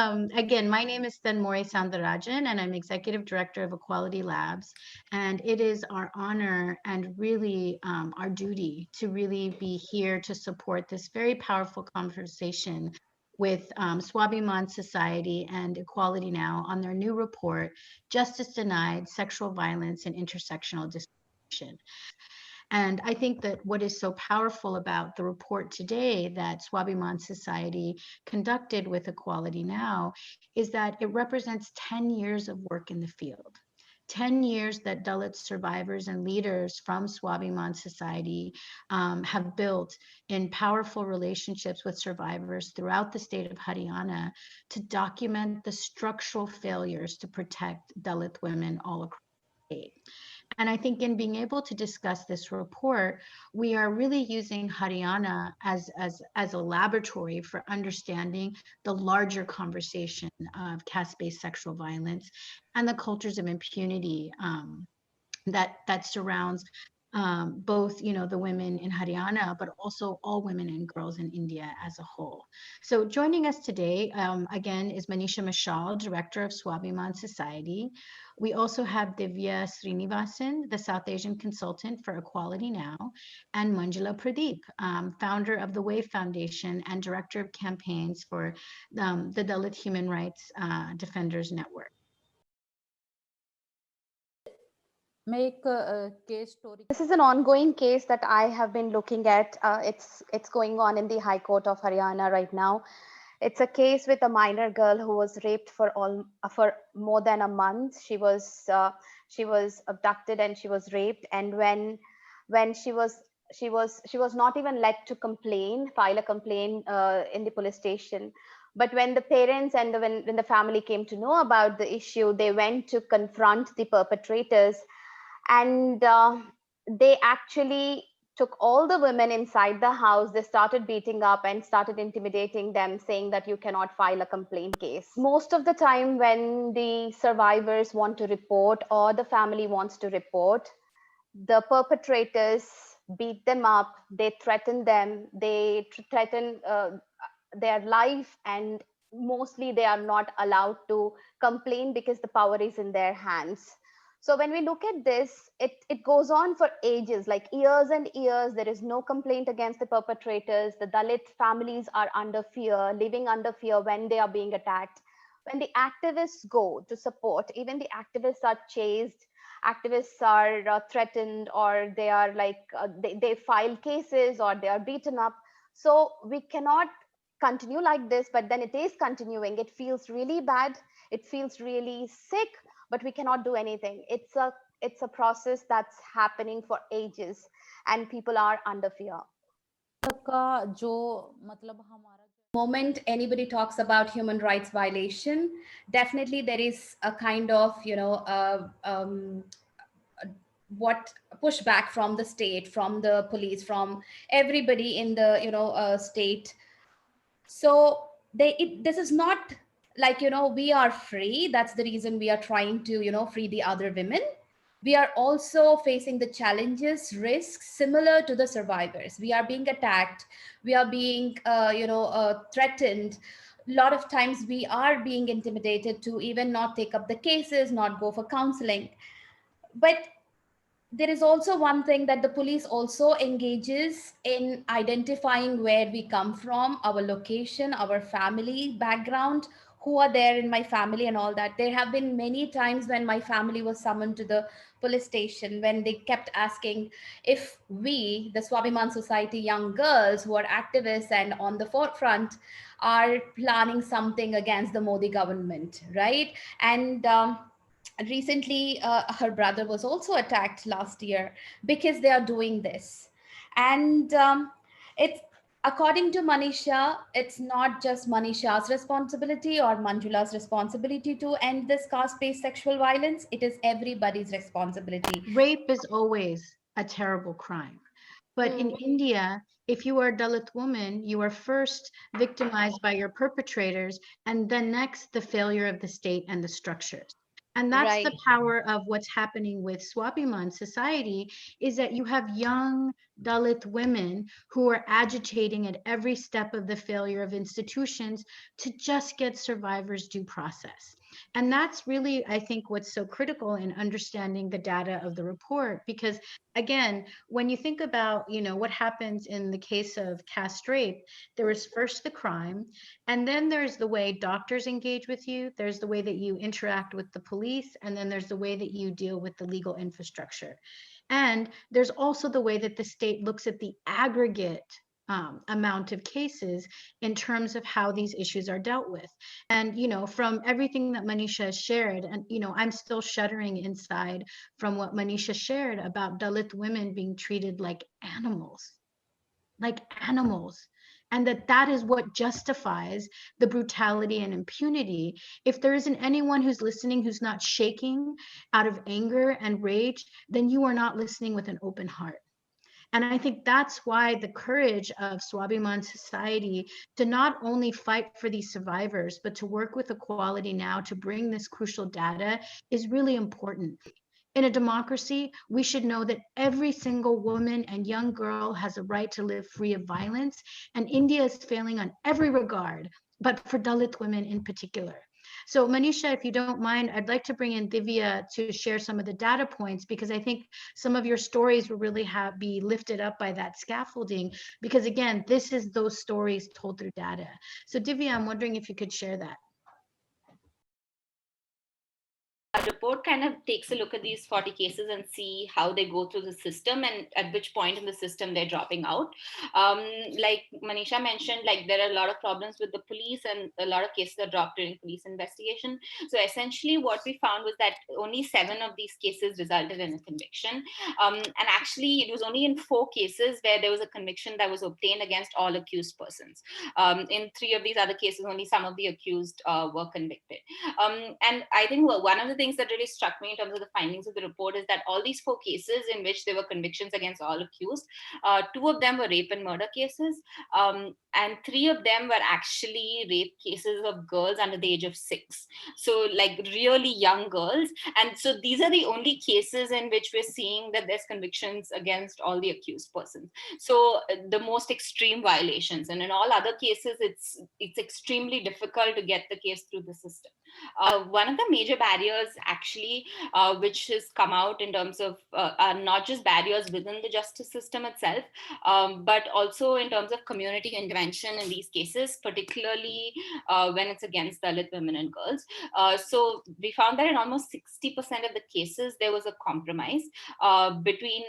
Again, my name is Tanmori Soundarajan, and I'm Executive Director of Equality Labs. And it is our honor and really our duty to really be here to support this very powerful conversation with Swabiman Society and Equality Now on their new report, Justice Denied, Sexual Violence and Intersectional Discrimination. And I think that what is so powerful about the report today that Swabiman Society conducted with Equality Now is that it represents 10 years of work in the field. 10 years that Dalit survivors and leaders from Swabiman Society have built in powerful relationships with survivors throughout the state of Haryana to document the structural failures to protect Dalit women all across the state. And I think in being able to discuss this report, we are really using Haryana as a laboratory for understanding the larger conversation of caste-based sexual violence and the cultures of impunity that surrounds both, the women in Haryana, but also all women and girls in India as a whole. So joining us today, again, is Manisha Mashal, Director of Swabiman Society. We also have Divya Srinivasan, the South Asian Consultant for Equality Now, and Manjula Pradeep, founder of the WAVE Foundation and Director of Campaigns for the Dalit Human Rights Defenders Network. Make a case story. This is an ongoing case that I have been looking at. It's going on in the High Court of Haryana right now. It's a case with a minor girl who was raped for more than a month. She was abducted and she was raped. And when she was not even let to file a complaint in the police station. But when the parents and when the family came to know about the issue, they went to confront the perpetrators, and they actually took all the women inside the house. They started beating up and started intimidating them, saying that you cannot file a complaint case. Most of the time when the survivors want to report or the family wants to report, the perpetrators beat them up, they threaten them, they threaten their life, and mostly they are not allowed to complain because the power is in their hands. So when we look at this, it goes on for ages, like years and years. There is no complaint against the perpetrators. The Dalit families are under fear, living under fear when they are being attacked. When the activists go to support, even the activists are chased, activists are threatened, or they are they file cases or they are beaten up. So we cannot continue like this, but then it is continuing. It feels really bad. It feels really sick, but we cannot do anything. It's a process that's happening for ages, and people are under fear. का जो मतलब हमारा moment anybody talks about human rights violation, definitely there is a kind of what pushback from the state, from the police, from everybody in the state. So this is not like we are free. That's the reason we are trying to free the other women. We are also facing the challenges, risks similar to the survivors. We are being attacked. We are being threatened. A lot of times we are being intimidated to even not take up the cases, not go for counseling. But there is also one thing that the police also engages in identifying where we come from, our location, our family background, who are there in my family and all that. There have been many times when my family was summoned to the police station, when they kept asking if we, the Swabiman Society young girls who are activists and on the forefront, are planning something against the Modi government, right? And recently her brother was also attacked last year because they are doing this. And it's according to Manisha, it's not just Manisha's responsibility or Manjula's responsibility to end this caste-based sexual violence. It is everybody's responsibility. Rape is always a terrible crime. But in India, if you are a Dalit woman, you are first victimized by your perpetrators, and then next, the failure of the state and the structures. And that's the Right. power of what's happening with Swabhiman society, is that you have young Dalit women who are agitating at every step of the failure of institutions to just get survivors due process. And that's really, I think, what's so critical in understanding the data of the report, because again, when you think about, what happens in the case of caste rape, there was first the crime, and then there's the way doctors engage with you, there's the way that you interact with the police, and then there's the way that you deal with the legal infrastructure. And there's also the way that the state looks at the aggregate amount of cases in terms of how these issues are dealt with. And, from everything that Manisha has shared, and, I'm still shuddering inside from what Manisha shared about Dalit women being treated like animals, and that is what justifies the brutality and impunity. If there isn't anyone who's listening who's not shaking out of anger and rage, then you are not listening with an open heart. And I think that's why the courage of Swabhiman society to not only fight for these survivors, but to work with Equality Now to bring this crucial data is really important. In a democracy, we should know that every single woman and young girl has a right to live free of violence, and India is failing on every regard, but for Dalit women in particular. So Manisha, if you don't mind, I'd like to bring in Divya to share some of the data points, because I think some of your stories will really be lifted up by that scaffolding, because again, this is those stories told through data. So Divya, I'm wondering if you could share that. Report kind of takes a look at these 40 cases and see how they go through the system and at which point in the system they're dropping out. Like Manisha mentioned, like there are a lot of problems with the police and a lot of cases are dropped during police investigation. So essentially what we found was that only 7 of these cases resulted in a conviction. And actually it was only in 4 cases where there was a conviction that was obtained against all accused persons. In 3 of these other cases, only some of the accused were convicted. And I think one of the things that really struck me in terms of the findings of the report is that all these 4 cases in which there were convictions against all accused, 2 of them were rape and murder cases, and 3 of them were actually rape cases of girls under the age of 6. So like really young girls. And so these are the only cases in which we're seeing that there's convictions against all the accused persons. So the most extreme violations, and in all other cases, it's extremely difficult to get the case through the system. One of the major barriers actually, which has come out in terms of are not just barriers within the justice system itself, but also in terms of community intervention in these cases, particularly when it's against Dalit women and girls. So we found that in almost 60% of the cases, there was a compromise between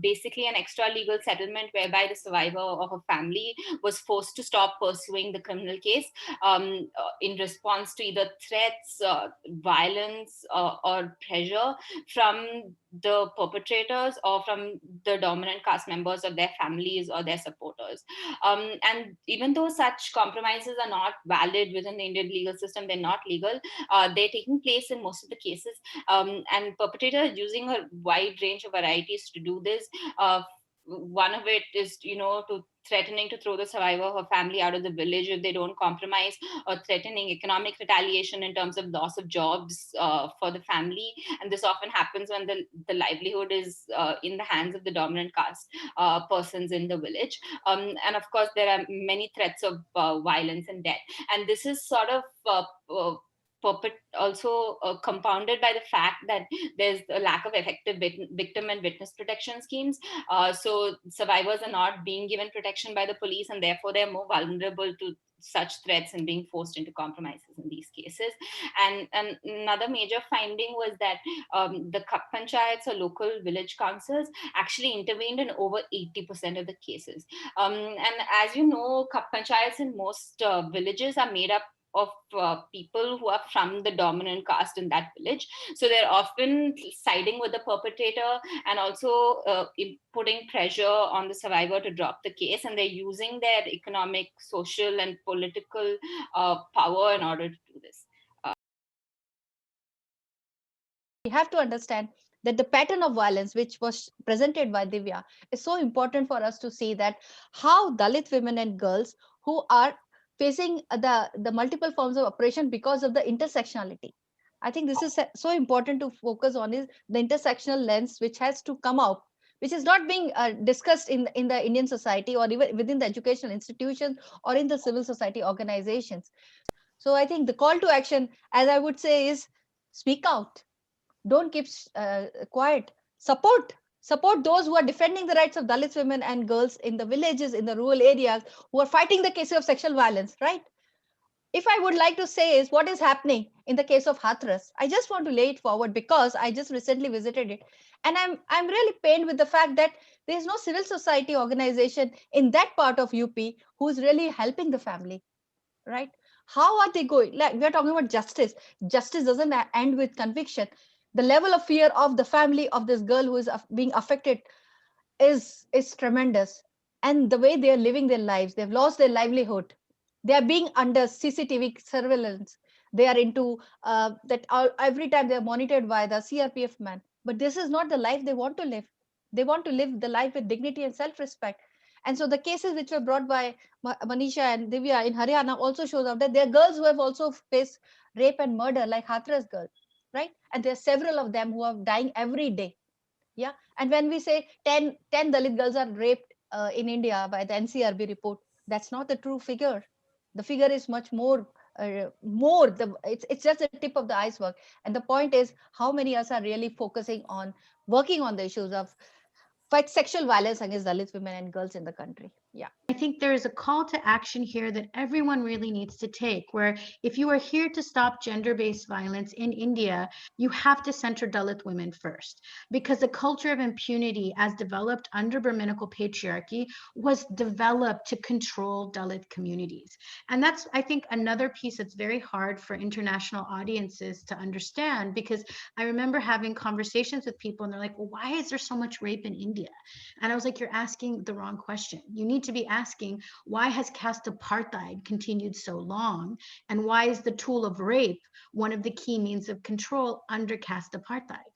basically an extra-legal settlement whereby the survivor of a family was forced to stop pursuing the criminal case in response to either threats, violence, or pressure from the perpetrators or from the dominant caste members of their families or their supporters. And even though such compromises are not valid within the Indian legal system, they're not legal, they're taking place in most of the cases. And perpetrators are using a wide range of varieties to do this. One of it is, to threatening to throw the survivor or her family out of the village if they don't compromise, or threatening economic retaliation in terms of loss of jobs for the family. And this often happens when the livelihood is in the hands of the dominant caste persons in the village. And of course, there are many threats of violence and death. And this is sort of also compounded by the fact that there's a lack of effective victim and witness protection schemes. So survivors are not being given protection by the police, and therefore they're more vulnerable to such threats and being forced into compromises in these cases. And another major finding was that the Kap Panchayats or local village councils actually intervened in over 80% of the cases. And as you know, Kap Panchayats in most villages are made up of people who are from the dominant caste in that village. So they're often siding with the perpetrator and also putting pressure on the survivor to drop the case. And they're using their economic, social, and political power in order to do this. We have to understand that the pattern of violence which was presented by Divya is so important for us to see that how Dalit women and girls who are facing the multiple forms of oppression because of the intersectionality. I think this is so important to focus on is the intersectional lens which has to come out, which is not being discussed in the Indian society or even within the educational institutions or in the civil society organizations. So I think the call to action, as I would say, is speak out. Don't keep quiet. Support those who are defending the rights of Dalits women and girls in the villages, in the rural areas, who are fighting the cases of sexual violence, right? If I would like to say is what is happening in the case of Hathras, I just want to lay it forward because I just recently visited it. And I'm really pained with the fact that there is no civil society organization in that part of UP who is really helping the family, right? How are they going? Like we're talking about justice. Justice doesn't end with conviction. The level of fear of the family of this girl who is being affected is tremendous. And the way they are living their lives, they've lost their livelihood. They are being under CCTV surveillance. They are into every time they're monitored by the CRPF man. But this is not the life they want to live. They want to live the life with dignity and self-respect. And so the cases which were brought by Manisha and Divya in Haryana also shows up that there are girls who have also faced rape and murder, like Hathras girl, right? And there are several of them who are dying every day. Yeah. And when we say 10 Dalit girls are raped in India by the NCRB report, that's not the true figure. The figure is much more. It's just the tip of the iceberg. And the point is, how many of us are really focusing on working on the issues of fight sexual violence against Dalit women and girls in the country? Yeah. I think there is a call to action here that everyone really needs to take, where if you are here to stop gender-based violence in India, you have to center Dalit women first, because the culture of impunity as developed under Brahminical patriarchy was developed to control Dalit communities. And that's, I think, another piece that's very hard for international audiences to understand, because I remember having conversations with people and they're like, well, why is there so much rape in India? And I was like, you're asking the wrong question. You need to be asking, why has caste apartheid continued so long? And why is the tool of rape one of the key means of control under caste apartheid?